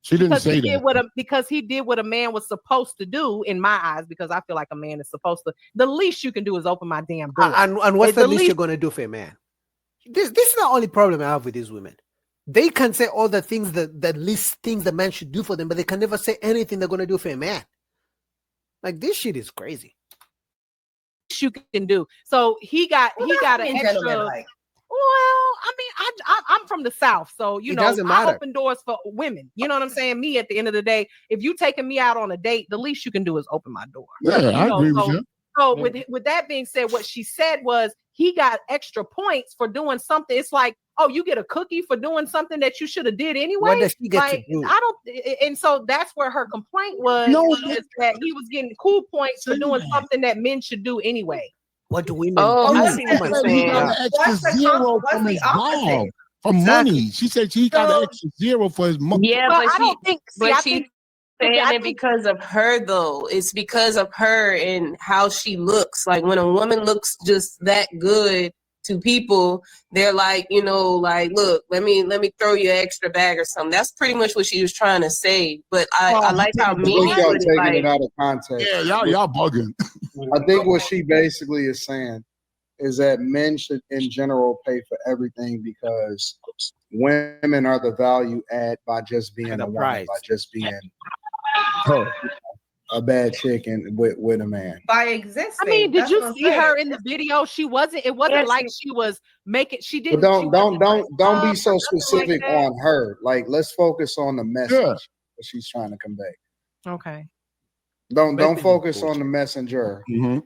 She didn't say that. Because he did what a man was supposed to do in my eyes, because I feel like a man is supposed to. The least you can do is open my damn door. And what's the least you're going to do for a man? This is the only problem I have with these women. They can say all the things the least things the man should do for them, but they can never say anything they're going to do for a man. Like, this shit is crazy. You can do. So he got an extra. Like? Well, I mean, I'm from the South, so I open doors for women. You know what I'm saying? Me, at the end of the day, if you taking me out on a date, the least you can do is open my door. Yeah, I agree with you. So with that being said, what she said was he got extra points for doing something. It's like, oh, you get a cookie for doing something that you should have did anyway. What does she get to do? I don't, and so that's where her complaint was. Is that he was getting cool points for doing something that men should do anyway. What do women? I see what you're saying. He got an extra zero from his job for money. She said he got an extra zero for his money. Yeah, but I don't think. I think saying it because of her, though. It's because of her and how she looks. Like, when a woman looks just that good to people, they're like, like, look, let me throw you an extra bag or something. That's pretty much what she was trying to say. But I like how Mimi y'all taking it out of context. Yeah, y'all bugging. I think what she basically is saying is that men should, in general, pay for everything because women are the value add by just being a woman, by just being a bad chick and with a man. By existing. I mean, did you see her in the video? She wasn't. It wasn't like she was making. She didn't. But don't be so specific on her. Like, let's focus on the message that she's trying to convey. Okay. Don't focus on the messenger. Mm-hmm.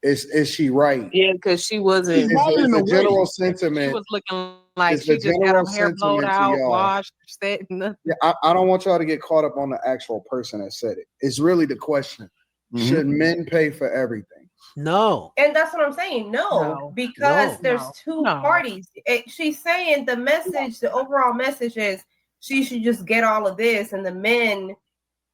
Is she right? Yeah, because she wasn't. It's the general sentiment. She was looking like she just got her hair blowed out, washed, said nothing. Yeah, I don't want y'all to get caught up on the actual person that said it. It's really the question: should men pay for everything? No. And that's what I'm saying. No, because there's two parties. She's saying the message, the overall message is she should just get all of this, and the men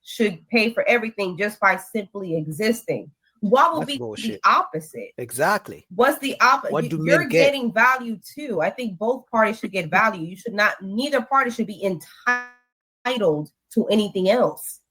should pay for everything just by simply existing. What would be the opposite? Exactly. What's the opposite? You're getting value too. I think both parties should get value. You should not. Neither party should be entitled to anything else.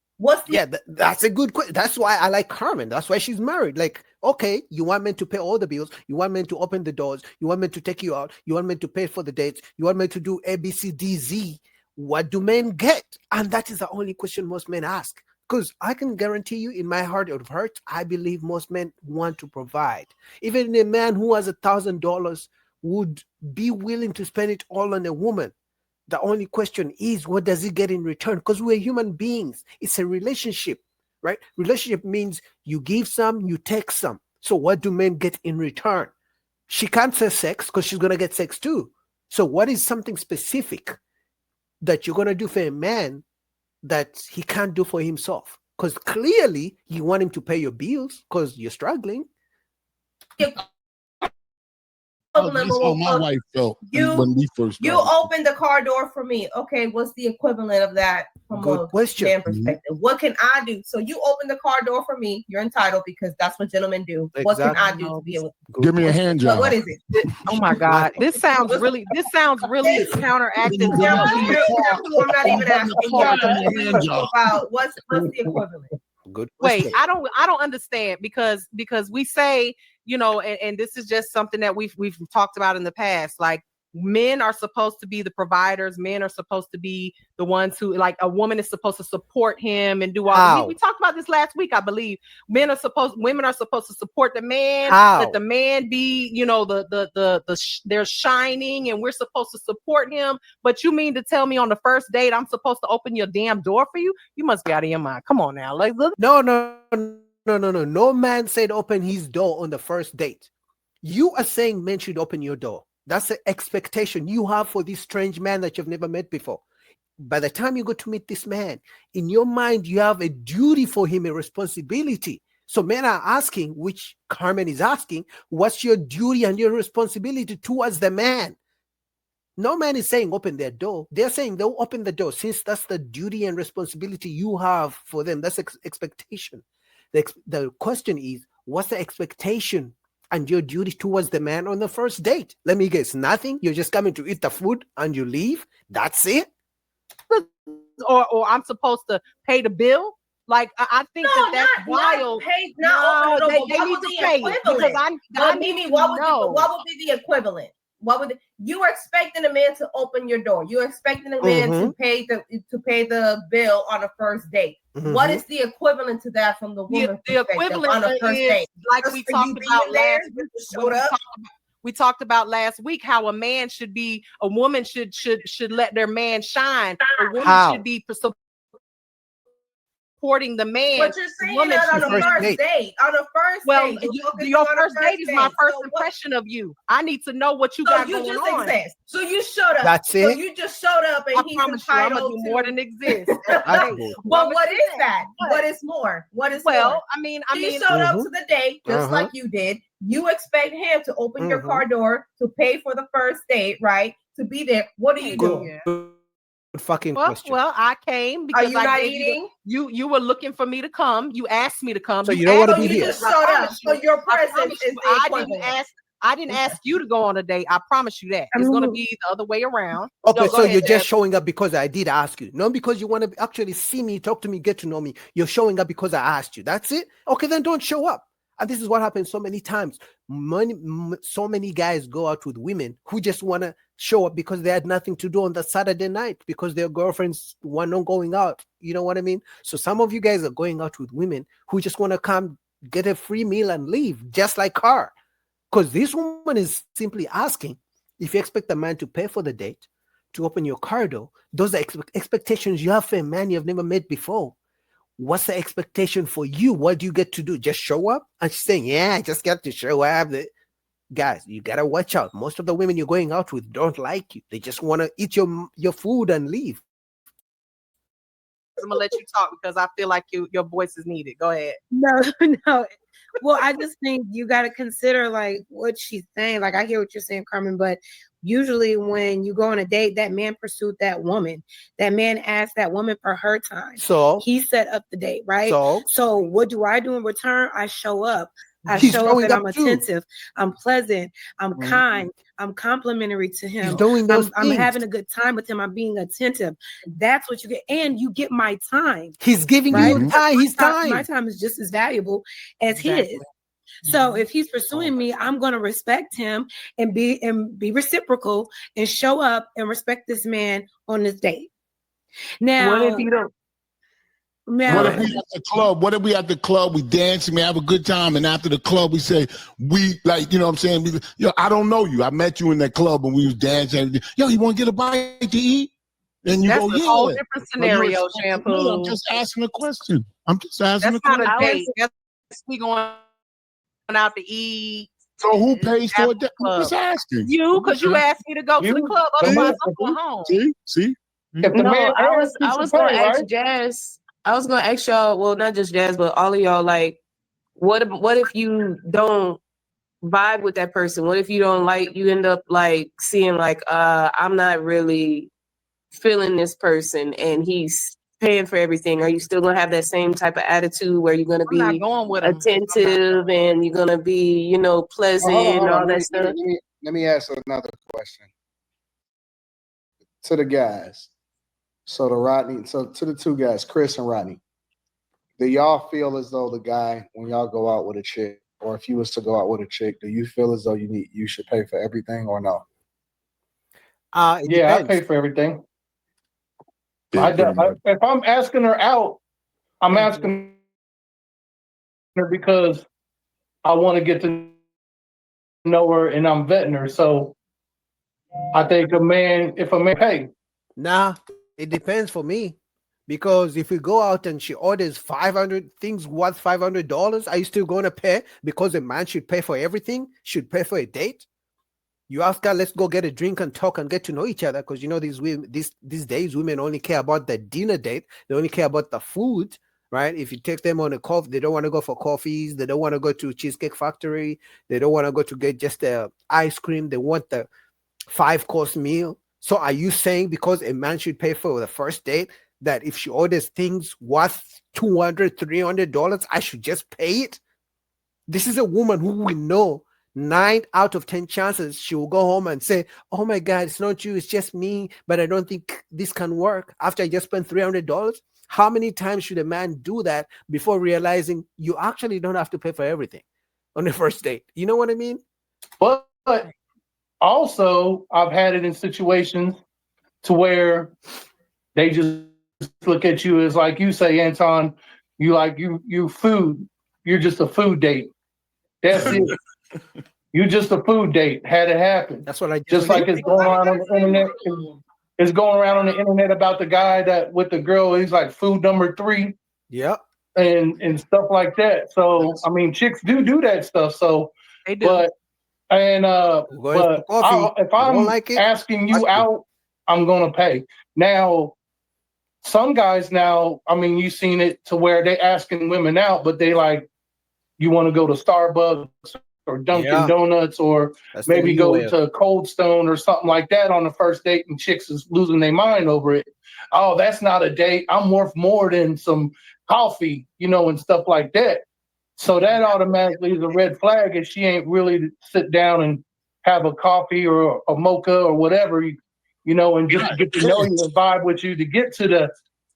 That's a good question. That's why I like Carmen. That's why she's married. Like, okay, you want men to pay all the bills. You want men to open the doors. You want men to take you out. You want men to pay for the dates. You want men to do A, B, C, D, Z. What do men get? And that is the only question most men ask. Because I can guarantee you, in my heart of hearts, I believe most men want to provide. Even a man who has $1,000 would be willing to spend it all on a woman. The only question is, what does he get in return? Because we're human beings. It's a relationship, right? Relationship means you give some, you take some. So what do men get in return? She can't say sex because she's going to get sex too. So what is something specific that you're going to do for a man that he can't do for himself? Because clearly you want him to pay your bills because you're struggling. My wife felt when we first started. You opened the car door for me. Okay, what's the equivalent of that from a man perspective? What can I do? So you open the car door for me. You're entitled because that's what gentlemen do. Exactly. What can I do to be able to give me a hand job? What is it? Oh my God, this sounds really counteracting. I'm not even asking you about what's the equivalent. Good question. Wait, I don't understand because we say, and this is just something that we've talked about in the past. Like, men are supposed to be the providers. Men are supposed to be the ones who, like, a woman is supposed to support him and do all. We talked about this last week, I believe. Women are supposed to support the man. Let the man be, they're shining, and we're supposed to support him. But you mean to tell me on the first date I'm supposed to open your damn door for you? You must be out of your mind. Come on now, like, look. No. No man said open his door on the first date. You are saying men should open your door. That's the expectation you have for this strange man that you've never met before. By the time you go to meet this man, in your mind, you have a duty for him, a responsibility. So men are asking, which Carmen is asking, what's your duty and your responsibility towards the man? No man is saying open their door. They're saying they'll open the door since that's the duty and responsibility you have for them. That's expectation. The question is, what's the expectation and your duty towards the man on the first date? Let me guess, nothing? You're just coming to eat the food and you leave? That's it? or I'm supposed to pay the bill. Like I think that's wild. They need to pay it because I need to know. What would be the equivalent? You are expecting a man to open your door? You're expecting a man to pay the bill on a first date. What is the equivalent to that from the woman? The equivalent on a first date, like we talked about we talked about last week, how a woman should let their man shine. A woman should be supporting the man. But you're saying that on a first date. On a first date. Your first date is my first impression of you. I need to know what you got going on. Exist. So you showed up. That's it. So you just showed up, and he's entitled to more than exist. Well, what is that? What is more? What is more? I mean, he showed up to the date just like you did. You expect him to open your car door, to pay for the first date, right? To be there. What are you doing? Fucking question. Well, I came because are you not eating? You were looking for me to come. You asked me to come. So you don't want to be here. You just showed up. So your presence is the equivalent. I didn't ask you to go on a date. I promise you that. It's going to be the other way around. Okay, so you're just showing up because I did ask you. Not because you want to actually see me, talk to me, get to know me. You're showing up because I asked you. That's it? Okay, then don't show up. And this is what happens so many times. So many guys go out with women who just want to show up because they had nothing to do on the Saturday night because their girlfriends were not going out. You know what I mean? So some of you guys are going out with women who just want to come get a free meal and leave, just like her. Because this woman is simply asking, if you expect a man to pay for the date, to open your car door, those are expectations you have for a man you've never met before. What's the expectation for you? What do you get to do? Just show up? And she's saying, yeah, I just got to show up. Guys, you got to watch out. Most of the women you're going out with don't like you. They just want to eat your food and leave. I'm going to let you talk because I feel like your voice is needed. Go ahead. No. Well, I just think you got to consider like what she's saying. Like I hear what you're saying, Carmen, but usually when you go on a date, that man pursued that woman. That man asked that woman for her time. So he set up the date, right? So what do I do in return? I show up. I show up and I'm attentive. I'm pleasant. I'm kind. I'm complimentary to him. He's doing those I'm having a good time with him. I'm being attentive. That's what you get. And you get my time. He's giving you time. His time. My time is just as valuable as his. So if he's pursuing me, I'm going to respect him and be reciprocal and show up and respect this man on this date. Now, what if you don't? What if we at the club? What if we at the club? We dance and we have a good time, and after the club, we say you know what I'm saying? I don't know you. I met you in that club and we was dancing. Yo, you want to get a bite to eat? And you That's go, a whole different scenario, Shampoo. I'm just asking a question. That's not a date. That's we going out to eat. So who pays for it? I'm just asking. You, because you asked me to go to the club. Otherwise, I'm going home. See? I was going to ask Jazz. I was going to ask y'all, well, not just Jazz, but all of y'all, like, what if you don't vibe with that person? What if you don't you end up like seeing like, I'm not really feeling this person and he's paying for everything? Are you still going to have that same type of attitude where you're going to be attentive and you're going to be, pleasant and all that stuff? Let me ask another question to the guys. So to the two guys, Chris and Rodney, do y'all feel as though the guy, when y'all go out with a chick, or if you was to go out with a chick, do you feel as though you should pay for everything or no? I pay for everything. If I'm asking her out, I'm asking her because I want to get to know her and I'm vetting her. So I think if a man pay. Nah. It depends for me, because if we go out and she orders 500 things worth $500, are you still going to pay? Because a man should pay for everything, should pay for a date. You ask her, let's go get a drink and talk and get to know each other, because these days women only care about the dinner date. They only care about the food, right? If you take them on a coffee, they don't want to go for coffees. They don't want to go to Cheesecake Factory. They don't want to go to get just the ice cream. They want the 5-course meal. So are you saying because a man should pay for the first date that if she orders things worth $200, $300, I should just pay it? This is a woman who will know 9 out of 10 chances she will go home and say, oh my God, it's not you, it's just me, but I don't think this can work after I just spent $300. How many times should a man do that before realizing you actually don't have to pay for everything on the first date? You know what I mean? But also, I've had it in situations to where they just look at you as, like you say, Anton, you food. You're just a food date. That's it. You just a food date. Had it happen. That's what I just like it's going around on the internet. It's going around on the internet about the guy that with the girl. He's like food number 3. Yep. And stuff like that. So I mean, chicks do that stuff. So they do. But if I'm asking you out, I'm gonna pay. Now, some guys now, I mean, you've seen it to where they asking women out, but they like, you want to go to Starbucks or Dunkin' Donuts or maybe go to Cold Stone or something like that on the first date, and chicks is losing their mind over it. Oh, that's not a date. I'm worth more than some coffee, and stuff like that. So that automatically is a red flag if she ain't really to sit down and have a coffee or a mocha or whatever, and just get to know you and vibe with you to get to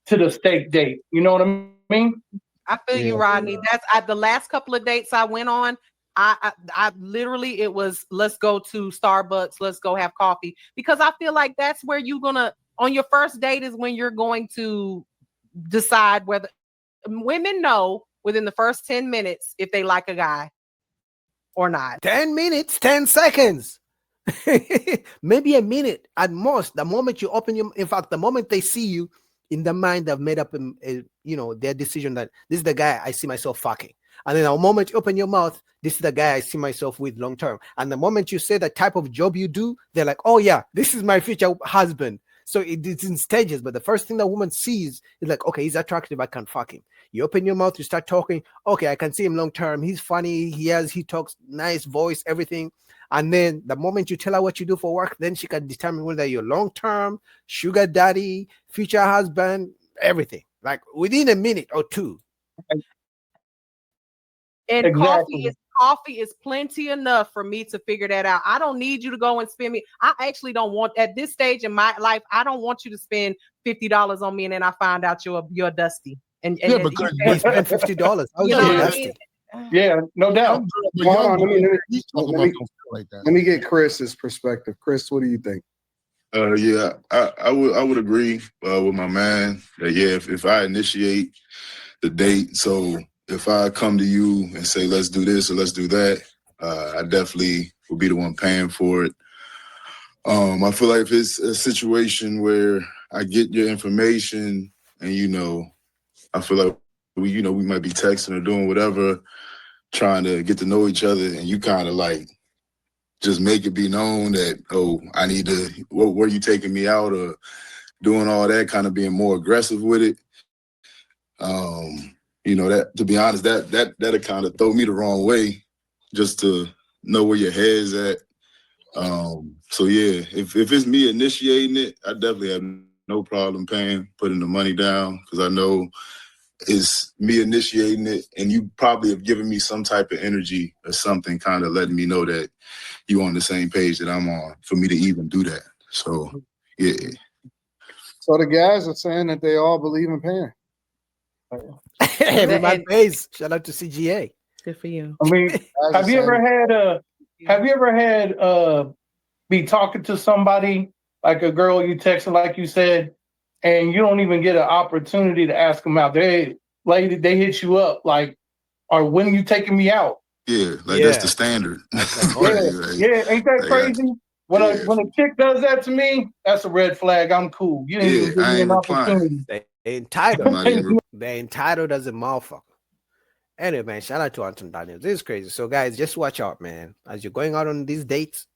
the steak date. You know what I mean? I feel you, Rodney. That's the last couple of dates I went on. I literally, it was, let's go to Starbucks, let's go have coffee, because I feel like that's where you're gonna, on your first date is when you're going to decide whether women know within the first 10 minutes if they like a guy or not. 10 minutes, 10 seconds, maybe a minute at most. The moment you open in fact, the moment they see you, in the mind, they've made up their decision that this is the guy I see myself fucking. And then the moment you open your mouth, this is the guy I see myself with long term. And the moment you say the type of job you do, they're like, oh yeah, this is my future husband. So it's in stages, but the first thing the woman sees is like, okay, he's attractive, I can fuck him. You open your mouth, you start talking, okay, I can see him long term. He's funny, he talks nice voice, everything. And then the moment you tell her what you do for work, then she can determine whether you're long term, sugar daddy, future husband, everything. Like within a minute or two. And coffee is plenty enough for me to figure that out. I don't need you to go and spend me. I actually don't want, at this stage in my life, I don't want you to spend $50 on me and then I find out you're dusty. And because you spend $50. Yeah, no doubt. Let me get Chris's perspective. Chris, what do you think? I would agree with my man that if I initiate the date, so if I come to you and say let's do this or let's do that, I definitely will be the one paying for it. I feel like if it's a situation where I get your information and I feel like we might be texting or doing whatever, trying to get to know each other, and you kind of like just make it be known that, oh, I need to, where you taking me out, or doing all that, kind of being more aggressive with it. That, to be honest, that'll kind of throw me the wrong way, just to know where your head's at. So yeah, if it's me initiating it, I definitely have no problem putting the money down, because I know it's me initiating it, and you probably have given me some type of energy or something, kind of letting me know that you on the same page that I'm on, for me to even do that. So yeah. So the guys are saying that they all believe in paying. Everybody pays. Shout out to CGA. Good for you. I mean, have you ever had be talking to somebody, like a girl you texting, like you said, and you don't even get an opportunity to ask them out? They hit you up like, or when you taking me out? Yeah, that's the standard. Ain't that crazy? When a chick does that to me, that's a red flag. I'm cool. You didn't even give me an opportunity. They entitled. They're entitled as a motherfucker. Anyway, man, shout out to Anton Daniels. This is crazy. So, guys, just watch out, man. As you're going out on these dates,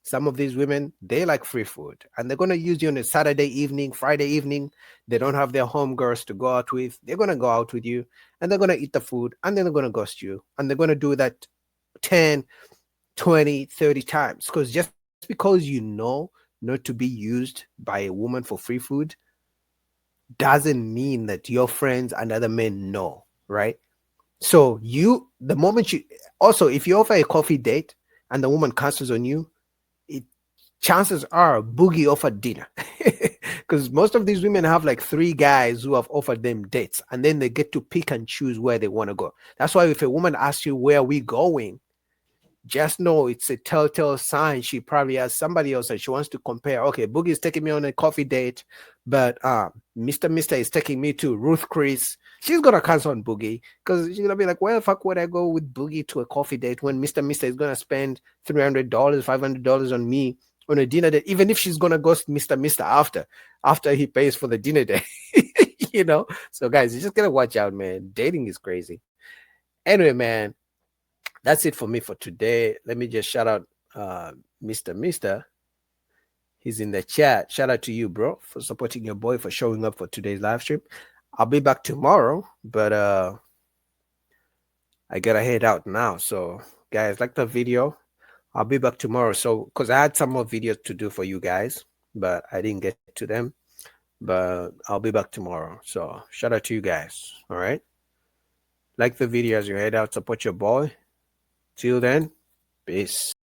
some of these women, they like free food, and they're going to use you on a Saturday evening, Friday evening. They don't have their home girls to go out with. They're going to go out with you, and they're going to eat the food, and then they're going to ghost you. And they're going to do that 10, 20, 30 times. Just because you know not to be used by a woman for free food doesn't mean that your friends and other men know, right? So the moment if you offer a coffee date and the woman cancels on you, chances are Boogie offered dinner. Because most of these women have like 3 guys who have offered them dates, and then they get to pick and choose where they want to go. That's why if a woman asks you where are we going, just know it's a telltale sign she probably has somebody else that she wants to compare. Okay, Boogie is taking me on a coffee date, but Mr. is taking me to Ruth Chris. She's gonna cancel on Boogie because she's gonna be like, "Well, fuck, would I go with Boogie to a coffee date when Mr. is gonna spend $300, $500 on me on a dinner date, even if she's gonna ghost Mr. after he pays for the dinner date." You know. So guys, you just gotta watch out, man. Dating is crazy. Anyway, man, that's it for me for today. Let me just shout out Mr. He's in the chat. Shout out to you, bro, for supporting your boy, for showing up for today's live stream. I'll be back tomorrow, but I gotta head out now. So guys, like the video. I'll be back tomorrow. So because I had some more videos to do for you guys, but I didn't get to them. But I'll be back tomorrow. So shout out to you guys. All right. Like the video as you head out, support your boy. Till then, peace.